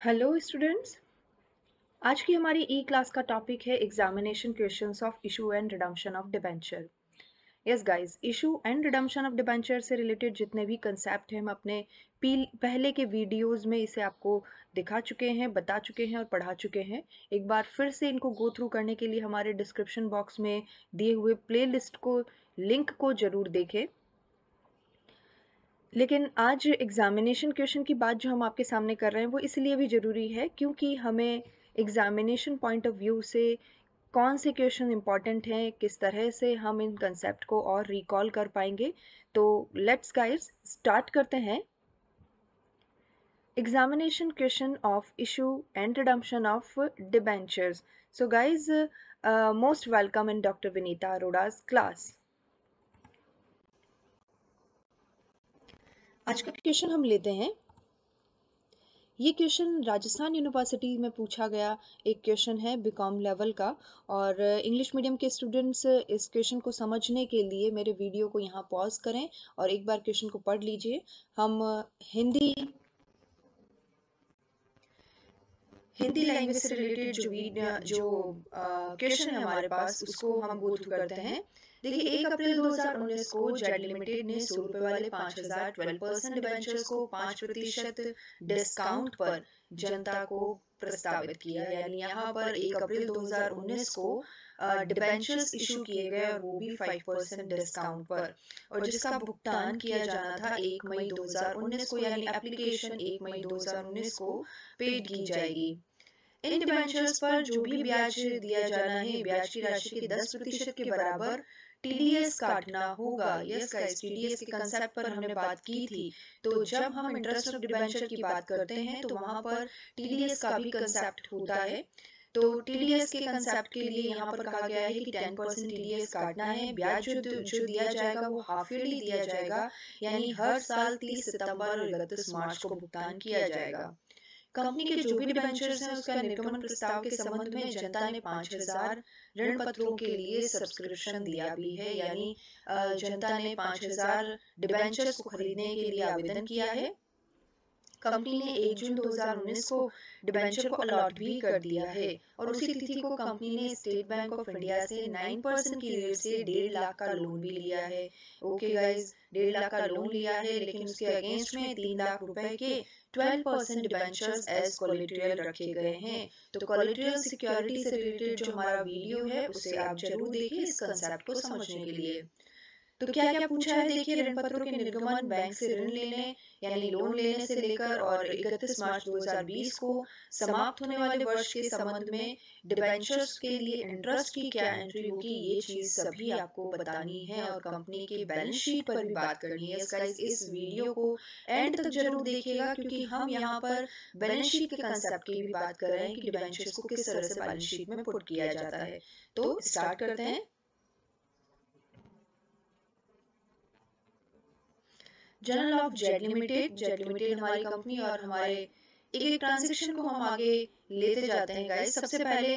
Hello students. आज की हमारी ई क्लास का टॉपिक है examination questions of issue and redemption of debenture. Yes guys, issue and redemption of debenture से related जितने भी कंसेप्ट हैं हम अपने पहले के वीडियोस में इसे आपको दिखा चुके हैं, बता चुके हैं और पढ़ा चुके हैं। एक बार फिर से इनको गो थ्रू करने के लिए हमारे डिस्क्रिप्शन बॉक्स में दिए हुए प्लेलिस्ट को लिंक को ज़रूर देखें। लेकिन आज एग्ज़ामिनेशन क्वेश्चन की बात जो हम आपके सामने कर रहे हैं वो इसलिए भी ज़रूरी है क्योंकि हमें एग्ज़ामिनेशन पॉइंट ऑफ व्यू से कौन से क्वेश्चन इम्पॉर्टेंट हैं, किस तरह से हम इन कंसेप्ट को और रिकॉल कर पाएंगे। तो लेट्स गाइस स्टार्ट करते हैं। Examination question of issue and redemption of debentures. So guys, most welcome in doctor Vinita Arora's class. आज का क्वेश्चन हम लेते हैं। ये क्वेश्चन राजस्थान यूनिवर्सिटी में पूछा गया एक क्वेश्चन है बीकॉम लेवल का। और इंग्लिश मीडियम के स्टूडेंट्स इस क्वेश्चन को समझने के लिए मेरे वीडियो को यहाँ पॉज करें और एक बार क्वेश्चन को पढ़ लीजिए। हम हिंदी हिंदी लैंग्वेज से रिलेटेड जो क्वेश्चन है हमारे पास उसको हम गो थ्रू करते हैं। देखिए, 1 अप्रैल 2019 को जेड लिमिटेड ने 100 रुपए वाले 5000 12% डिबेंचर्स को 5% डिस्काउंट पर जनता को प्रस्तावित किया। यानी यहाँ पर 1 अप्रैल 2019 को डिबेंचर्स इशू किए गए और वो भी 5% डिस्काउंट पर, और जिसका भुगतान किया जाना था 1 मई 2019 को, यानी एप्लीकेशन 1 मई 2019 को पेड की जाएगी। इन डिबेंचर्स पर जो भी ब्याज दिया जाना है, ब्याज की राशि के 10% के बराबर टीडीएस काटना होगा। यस गाइस, टीडीएस के कंसेप्ट पर हमने बात की थी। तो जब हम इंटरेस्ट ऑफ डिबेंचर की बात करते हैं तो वहां पर टीडीएस का भी कंसेप्ट होता है। तो टीडीएस के कंसेप्ट के लिए यहाँ पर कहा गया है कि 10% टीडीएस काटना है। ब्याज जो दिया जाएगा वो हाफ ईयरली दिया जाएगा, यानी हर साल 30 सितंबर और 31 मार्च को भुगतान किया जाएगा। कंपनी के जो भी डिबेंचर्स हैं उसका निर्गमन प्रस्ताव के संबंध में जनता ने 5000 ऋण पत्रों के लिए सब्सक्रिप्शन दिया भी है। यानी जनता ने 5000 डिबेंचर्स को खरीदने के लिए आवेदन किया है। कंपनी ने 1 जून 2019 को डिबेंचर को अलॉट भी कर दिया है, और उसी तिथि को कंपनी ने स्टेट बैंक ऑफ इंडिया से 9% की रेट से 1.5 लाख का लोन भी लिया है। ओके गाइस, 1.5 लाख का लोन लिया है, लेकिन उसके अगेंस्ट में 3 लाख रुपए के 12% डिबेंचर्स एज कोलेटरल रखे गए हैं। तो कोलेटरल सिक्योरिटी से रिलेटेड जो हमारा वीडियो है उसे आप जरूर देखिए इस कंसेप्ट को समझने के लिए। तो क्या क्या पूछा है, देखिए, ऋण पत्रों के निर्गमन बैंक से ऋण लेने यानी लोन लेने से लेकर और 31 मार्च 2020 को समाप्त होने वाले वर्ष के संबंध में डिबेंचर्स के लिए इंटरेस्ट की क्या एंट्री होगी, ये चीज सभी आपको बतानी है और कंपनी के बैलेंस शीट पर भी बात करनी है। गाइस, इस वीडियो को एंड तक जरूर देखिएगा क्योंकि हम यहाँ पर बैलेंस शीट के कंसेप्ट की भी बात कर रहे हैं कि डिबेंचर्स को किस तरह से बैलेंस शीट में पुट किया जाता है। तो स्टार्ट करते हैं। जर्नल ऑफ जेड लिमिटेड हमारी कंपनी, और हमारे एक एक ट्रांजेक्शन को हम आगे लेते जाते हैं गाइस। सबसे पहले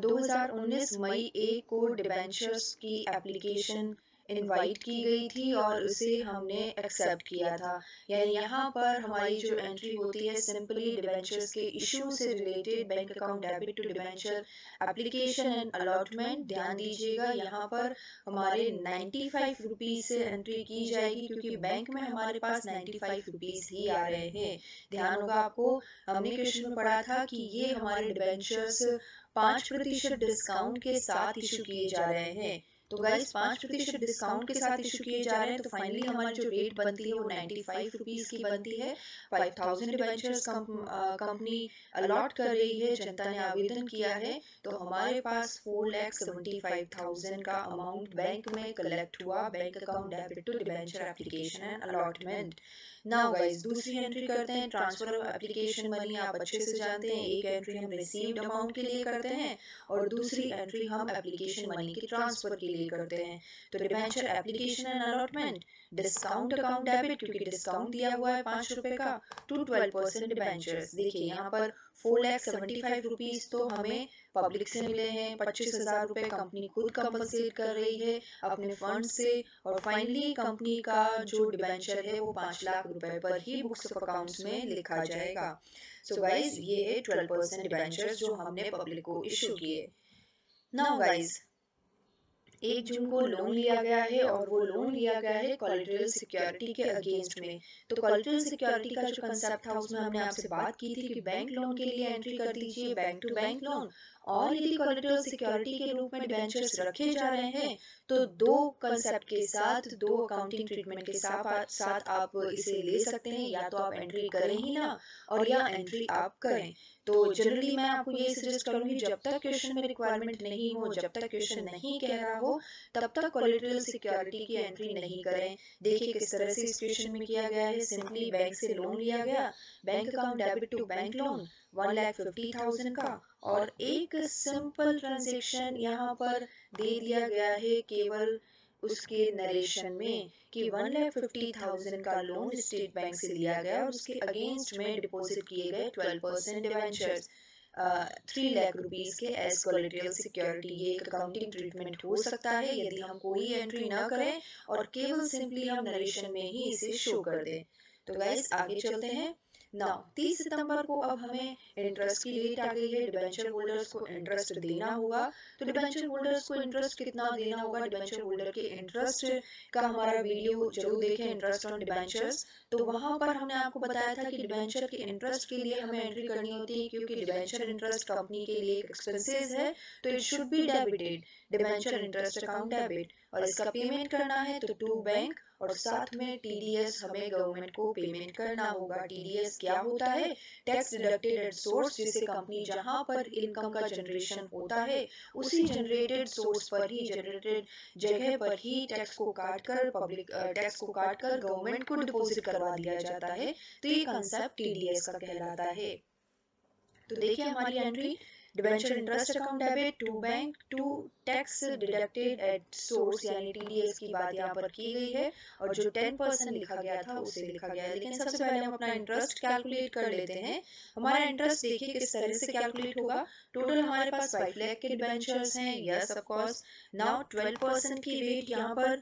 2019 मई 1 को डिबेंचर्स की एप्लीकेशन इनवाइट की गई थी और उसे हमने एक्सेप्ट किया था। यानी यहाँ पर हमारी जो एंट्री होती है सिंपली डिबेंचर्स के इशू से related bank account debit to debenture application and allotment. ध्यान दीजिएगा, यहाँ पर हमारे 95 रुपीज से एंट्री की जाएगी क्योंकि बैंक में हमारे पास 95 रुपीज ही आ रहे हैं। ध्यान होगा आपको, हमने क्वेश्चन में पढ़ा था कि ये हमारे डिबेंचर्स 5% डिस्काउंट के साथ इशू किए जा रहे हैं। तो गाइस, 5% डिस्काउंट के साथ इशू किए जा रहे हैं, तो फाइनली हमारी जो रेट बनती है वो 95 रुपीज की बनती है। 5000 डिबेंचर्स कंपनी अलॉट कर रही है, जनता ने आवेदन किया है, तो हमारे पास 4,75,000 का अमाउंट बैंक में कलेक्ट हुआ, bank account debit to debenture application and allotment. Now guys, दूसरी एंट्री करते हैं, ट्रांसफर ऑफ एप्लीकेशन मनी। आप अच्छे से जानते हैं, एक एंट्री हम रिसीव्ड अमाउंट के लिए करते हैं और दूसरी एंट्री हम एप्लीकेशन मनी के ट्रांसफर के लिए करते हैं। तो debenture application and allotment, discount account debit क्योंकि डिस्काउंट दिया हुआ है 5 रुपए का, टू 12% डिबेंचर्स। देखिए यहाँ पर 4,75,000 रुपीज तो हमें पब्लिक से मिले हैं, 25,000 रुपए कंपनी खुद कंपनसेट कर रही है अपने फंड से, और फाइनली कंपनी का जो डिबेंचर है वो 5 लाख रुपए पर ही बुक्स ऑफ अकाउंट्स में लिखा जाएगा। सो गाइज ये है 12% डिबेंचर्स जो हमने पब्लिक को इशू किए। नाउ गाइज 1 जून को लोन लिया गया है और वो लोन लिया गया है कोलेटरल सिक्योरिटी के अगेंस्ट में। तो कोलेटरल सिक्योरिटी का जो कंसेप्ट था उसमें हमने आपसे बात की थी कि बैंक लोन के लिए एंट्री कर दीजिए बैंक टू बैंक लोन, और यदि कोलेटरल सिक्योरिटी के रूप में डिबेंचर्स रखे जा रहे हैं तो दो कंसेप्ट के साथ, दो अकाउंटिंग ट्रीटमेंट के साथ आप इसे ले सकते हैं। या तो आप एंट्री करें ही ना, और या एंट्री आप करें। तो जनरली मैं आपको ये सजेस्ट करूंगी, जब तक क्वेश्चन में रिक्वायरमेंट नहीं हो, जब तक क्वेश्चन नहीं कह रहा हो, तब तक कोलेटरल सिक्योरिटी की एंट्री नहीं करें। देखिए किस तरह से इस क्वेश्चन में किया गया है। सिंपली बैंक से लोन लिया गया, bank account debit to bank loan 1,50,000 का, और एक सिंपल ट्रांजेक्शन यहाँ पर दे दिया गया है केवल उसके नरेशन में कि 1,50,000 का लोन स्टेट बैंक से लिया गया और उसके अगेंस्ट में डिपॉजिट किए गए 12% डिवेंचर्स 3 लाख रुपीस के एज कोलेटरल सिक्योरिटी। ये एक अकाउंटिंग ट्रीटमेंट हो सकता है यदि हम कोई एंट्री ना करें और केवल सिंपली हम नरेशन में ही इसे शो कर दें। तो गाइस आगे चलते हैं। नाउ 30 सितंबर को अब हमें इंटरेस्ट की डेट आ गई है। डिबेंचर होल्डर्स को इंटरेस्ट देना होगा। तो डिबेंचर होल्डर्स को इंटरेस्ट कितना देना होगा, डिबेंचर होल्डर के इंटरेस्ट का हमारा वीडियो जरूर देखें, इंटरेस्ट ऑन डिबेंचर्स। तो वहां पर हमने आपको बताया था कि डिबेंचर के इंटरेस्ट के लिए हमें एंट्री करनी होती है, क्योंकि डिबेंचर इंटरेस्ट कंपनी के लिए एक एक्सपेंसेस है, तो it should be debited, debenture interest account debit, और इसका पेमेंट करना है तो टू बैंक, और साथ में टीडीएस हमें गवर्नमेंट को पेमेंट करना होगा। टीडीएस क्या होता है? टैक्स डिडक्टेड एट सोर्स, जिसे कंपनी जहां पर इनकम का जनरेशन होता है उसी जनरेटेड सोर्स पर ही, जनरेटेड जगह पर ही टैक्स को काट कर टैक्स को काट कर गवर्नमेंट को डिपॉजिट करवा दिया जाता है। तो ये कंसेप्ट टीडीएस का कहलाता है। तो देखिए हमारी entry, debenture interest account debit to bank to tax deducted at source, यानी टीडीएस की बात यहाँ पर की गई है, और जो 10% लिखा गया था उसे लिखा गया है। लेकिन सबसे पहले हम अपना इंटरेस्ट कैलकुलेट कर लेते हैं। हमारा इंटरेस्ट देखिए किस तरह से कैलकुलेट होगा। टोटल हमारे पास 5 लाख के डिबेंचर्स हैं, यस ऑफ कोर्स। नाउ 12% की रेट यहाँ पर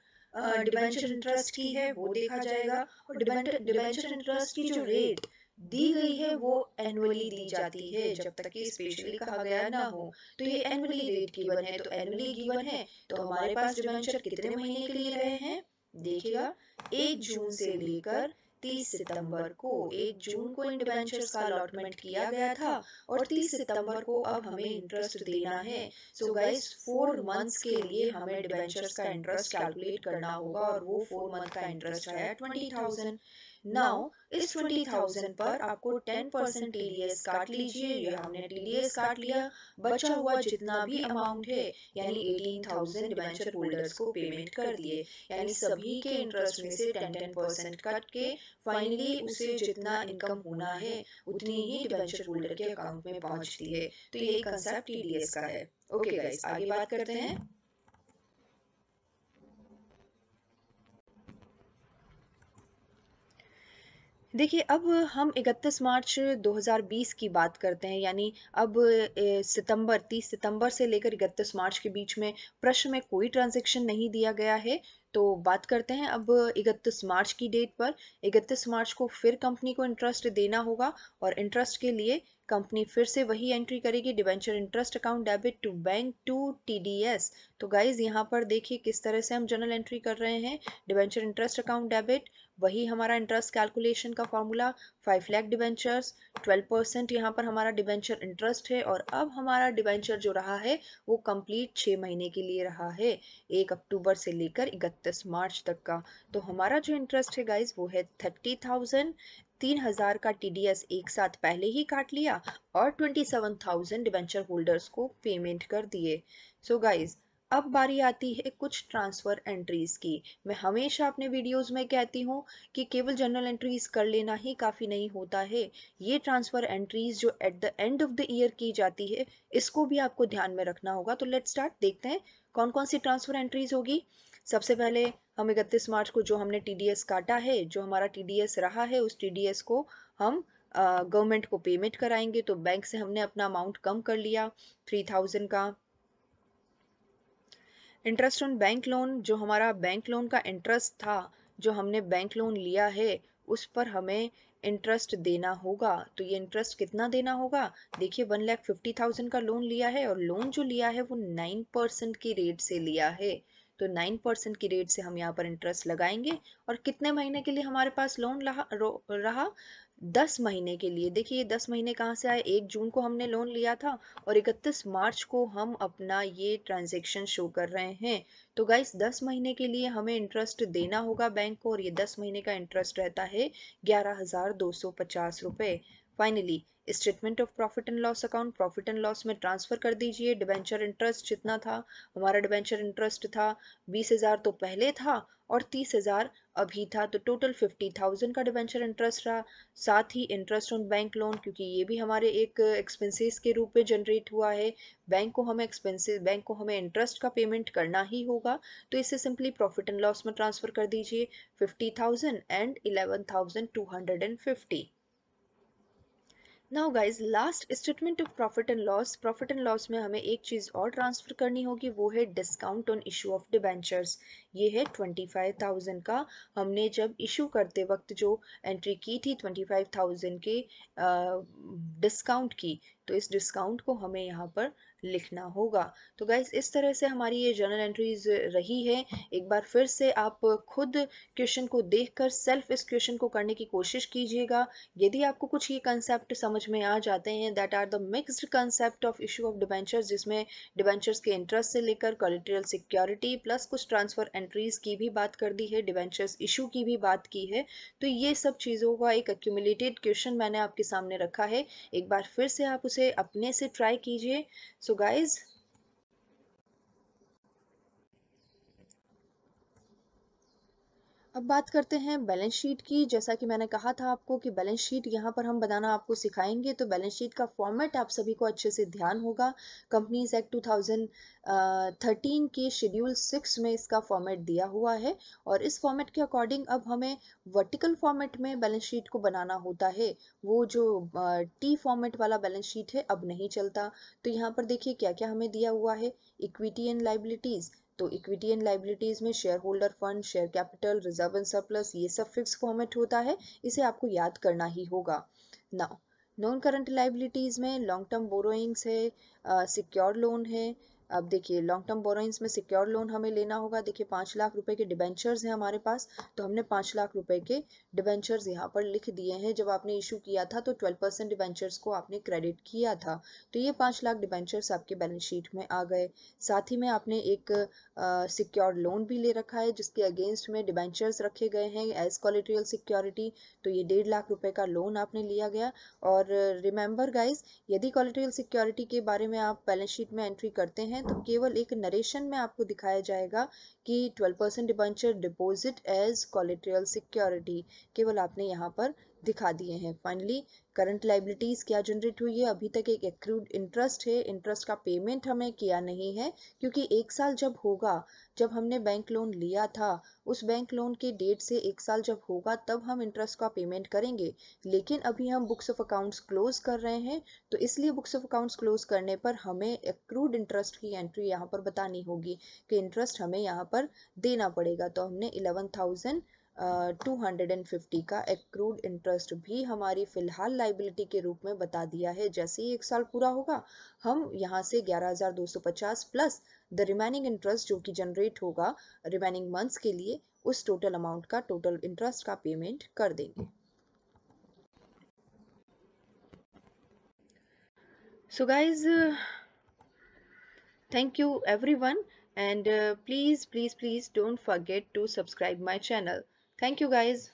डिबेंचर इंटरेस्ट की है वो देखा जाएगा, और डिबेंचर इंटरेस्ट की जो रेट दी गई है वो एनुअली दी जाती है, जब तक कि स्पेशली कहा गया ना हो। तो ये एनुअली रेट गिवन है, तो एनुअली गिवन है तो हमारे पास डिबेंचर कितने महीने के लिए रहे हैं, देखिएगा 1 जून से लेकर 30 सितंबर को। 1 जून को इन डिबेंचर्स का अलॉटमेंट किया गया था और 30 सितंबर को अब हमें इंटरेस्ट देना है। सो गाइस 4 मंथ्स के लिए हमें डिबेंचर्स का इंटरेस्ट कैलकुलेट करना होगा, और वो 4 मंथ का इंटरेस्ट आया 20,000। नाउ इस 20,000 पर आपको 10% टीडीएस काट लीजिए। ये हमने टीडीएस काट लिया, बचा हुआ जितना भी अमाउंट है यानी 18,000 डिबेंचर होल्डर्स को पेमेंट कर दिए, यानी सभी के इंटरेस्ट में से 10% कट के फाइनली उसे जितना इनकम होना है उतनी ही डिबेंचर होल्डर के अकाउंट में पहुंचती है। तो ये कंसेप्ट टीडीएस का है। ओके गाइस आगे बात करते हैं। देखिए अब हम 31 मार्च 2020 की बात करते हैं, यानी अब सितंबर 30 सितंबर से लेकर 31 मार्च के बीच में प्रश्न में कोई ट्रांजैक्शन नहीं दिया गया है। तो बात करते हैं अब 31 मार्च की डेट पर। 31 मार्च को फिर कंपनी को इंटरेस्ट देना होगा, और इंटरेस्ट के लिए कंपनी फिर से वही एंट्री करेगी, debenture interest account debit to bank to TDS. तो गाइज यहाँ पर देखिए किस तरह से हम जर्नल एंट्री कर रहे हैं। डिबेंचर इंटरेस्ट अकाउंट डेबिट, वही हमारा इंटरेस्ट कैलकुलेशन का फॉर्मूला, 5 लाख डिबेंचर्स, 12% यहाँ पर हमारा डिबेंचर इंटरेस्ट है, और अब हमारा डिबेंचर जो रहा है वो कंप्लीट 6 महीने के लिए रहा है, 1 अक्टूबर से लेकर 31 मार्च तक का। तो हमारा जो इंटरेस्ट है गाइज वो है 30,000। 3,000 का टीडीएस एक साथ पहले ही काट लिया, और 27,000 डिबेंचर होल्डर्स को पेमेंट कर दिए। सो गाइज अब बारी आती है कुछ ट्रांसफर एंट्रीज की। मैं हमेशा अपने वीडियोस में कहती हूँ कि केवल जनरल एंट्रीज कर लेना ही काफ़ी नहीं होता है। ये ट्रांसफर एंट्रीज जो at the end of the year की जाती है इसको भी आपको ध्यान में रखना होगा। तो लेट्स स्टार्ट, देखते हैं कौन कौन सी ट्रांसफर एंट्रीज होगी। सबसे पहले हम 31 मार्च को जो हमने टीडीएस काटा है, जो हमारा टीडीएस रहा है, उस टीडीएस को हम गवर्नमेंट को पेमेंट कराएंगे। तो बैंक से हमने अपना अमाउंट कम कर लिया 3,000 का। इंटरेस्ट ऑन बैंक लोन, जो हमारा बैंक लोन का इंटरेस्ट था, जो हमने बैंक लोन लिया है उस पर हमें इंटरेस्ट देना होगा। तो ये इंटरेस्ट कितना देना होगा? देखिए 1,50,000 का लोन लिया है और लोन जो लिया है वो 9% की रेट से लिया है। तो 9% की रेट से हम यहाँ पर इंटरेस्ट लगाएंगे और कितने महीने के लिए हमारे पास लोन रहा? 10 महीने के लिए। देखिए 10 महीने कहाँ से आए? 1 जून को हमने लोन लिया था और 31 मार्च को हम अपना ये ट्रांजेक्शन शो कर रहे हैं। तो गाइस 10 महीने के लिए हमें इंटरेस्ट देना होगा बैंक को और ये 10 महीने का इंटरेस्ट रहता है 11,250 रुपये। Finally statement of profit and loss account, profit and loss में ट्रांसफर कर दीजिए। डिबेंचर इंटरेस्ट जितना था, हमारा डिबेंचर इंटरेस्ट था 20,000 तो पहले था और 30,000 अभी था, तो टोटल 50,000 का डिबेंचर इंटरेस्ट रहा। साथ ही इंटरेस्ट ऑन बैंक लोन, क्योंकि ये भी हमारे एक एक्सपेंसेस के रूप में जनरेट हुआ है, बैंक को हमें इंटरेस्ट का पेमेंट करना ही होगा, तो इसे सिंपली प्रॉफिट एंड लॉस में ट्रांसफर कर दीजिए 50,000 and 11,250। Now guys last statement of profit and loss में हमें एक चीज और ट्रांसफर करनी होगी, वो है discount on issue of debentures. ये है 25,000 का। हमने जब इशू करते वक्त जो एंट्री की थी 25,000 के डिस्काउंट की, तो इस डिस्काउंट को हमें यहाँ पर लिखना होगा। तो गाइज इस तरह से हमारी ये जर्नल एंट्रीज रही है। एक बार फिर से आप खुद क्वेश्चन को देखकर सेल्फ इस क्वेश्चन को करने की कोशिश कीजिएगा। यदि आपको कुछ ये कंसेप्ट समझ में आ जाते हैं, that are the mixed concept of issue of debentures, जिसमें डिबेंचर्स के इंटरेस्ट से लेकर कोलेटरल सिक्योरिटी प्लस कुछ ट्रांसफर एंट्रीज की भी बात कर दी है, डिबेंचर्स इशू की भी बात की है, तो ये सब चीज़ों का एक एक्यूमुलेटेड क्वेश्चन मैंने आपके सामने रखा है। एक बार फिर से आप उसे अपने से ट्राई कीजिए। सो गाइज अब बात करते हैं बैलेंस शीट की। जैसा कि मैंने कहा था आपको कि बैलेंस शीट यहाँ पर हम बनाना आपको सिखाएंगे, तो बैलेंस शीट का फॉर्मेट आप सभी को अच्छे से ध्यान होगा। कंपनीज एक्ट 2013 के शेड्यूल 6 में इसका फॉर्मेट दिया हुआ है और इस फॉर्मेट के अकॉर्डिंग अब हमें वर्टिकल फॉर्मेट में बैलेंस शीट को बनाना होता है। वो जो टी फॉर्मेट वाला बैलेंस शीट है अब नहीं चलता। तो यहाँ पर देखिए क्या क्या हमें दिया हुआ है। इक्विटी एंड लाइबिलिटीज, तो इक्विटी एंड लाइबिलिटीज में share holder fund, share capital, reserve and surplus, ये सब फिक्स फॉर्मेट होता है, इसे आपको याद करना ही होगा। नाउ नॉन करंट लाइबिलिटीज में लॉन्ग टर्म बोरोइंग्स है, सिक्योर लोन है। अब देखिए लॉन्ग टर्म बोरोइंग्स में सिक्योर लोन हमें लेना होगा। देखिए 5 लाख रुपए के डिबेंचर्स हैं हमारे पास, तो हमने 5 लाख रुपए के डिबेंचर्स यहाँ पर लिख दिए हैं। जब आपने इशू किया था तो 12% डिबेंचर्स को आपने क्रेडिट किया था, तो ये 5 लाख डिबेंचर्स आपके बैलेंस शीट में आ गए। साथ ही में आपने एक सिक्योर लोन भी ले रखा है जिसके अगेंस्ट में डिबेंचर्स रखे गए हैं एज कोलेटरल सिक्योरिटी, तो ये 1.5 लाख रुपए का लोन आपने लिया गया। और रिमेंबर गाइस, यदि कोलेटरल सिक्योरिटी के बारे में आप बैलेंस शीट में एंट्री करते हैं तो केवल एक नरेशन में आपको दिखाया जाएगा कि 12% debenture deposit as collateral security, केवल आपने यहाँ पर दिखा दिए हैं। फाइनली करंट लाइबिलिटीज क्या जनरेट हुई है? अभी तक एक एक्रूड इंटरेस्ट है, इंटरेस्ट का पेमेंट हमें किया नहीं है, क्योंकि 1 साल जब होगा, जब हमने बैंक लोन लिया था, उस बैंक लोन के डेट से 1 साल जब होगा तब हम इंटरेस्ट का पेमेंट करेंगे। लेकिन अभी हम बुक्स ऑफ अकाउंट्स क्लोज कर रहे हैं, तो इसलिए बुक्स ऑफ अकाउंट्स क्लोज करने पर हमें एक्रूड इंटरेस्ट की एंट्री यहाँ पर बतानी होगी कि इंटरेस्ट हमें यहाँ पर देना पड़ेगा। तो हमने 11,250 का एक्रूड इंटरेस्ट भी हमारी फिलहाल लाइबिलिटी के रूप में बता दिया है। जैसे ही 1 साल पूरा होगा, हम यहाँ से 11,250 प्लस द रिमेनिंग इंटरेस्ट जो कि जनरेट होगा रिमेनिंग मंथ्स के लिए, उस टोटल अमाउंट का, टोटल इंटरेस्ट का पेमेंट कर देंगे। So guys, thank you everyone, and please don't forget to subscribe my channel. Thank you guys.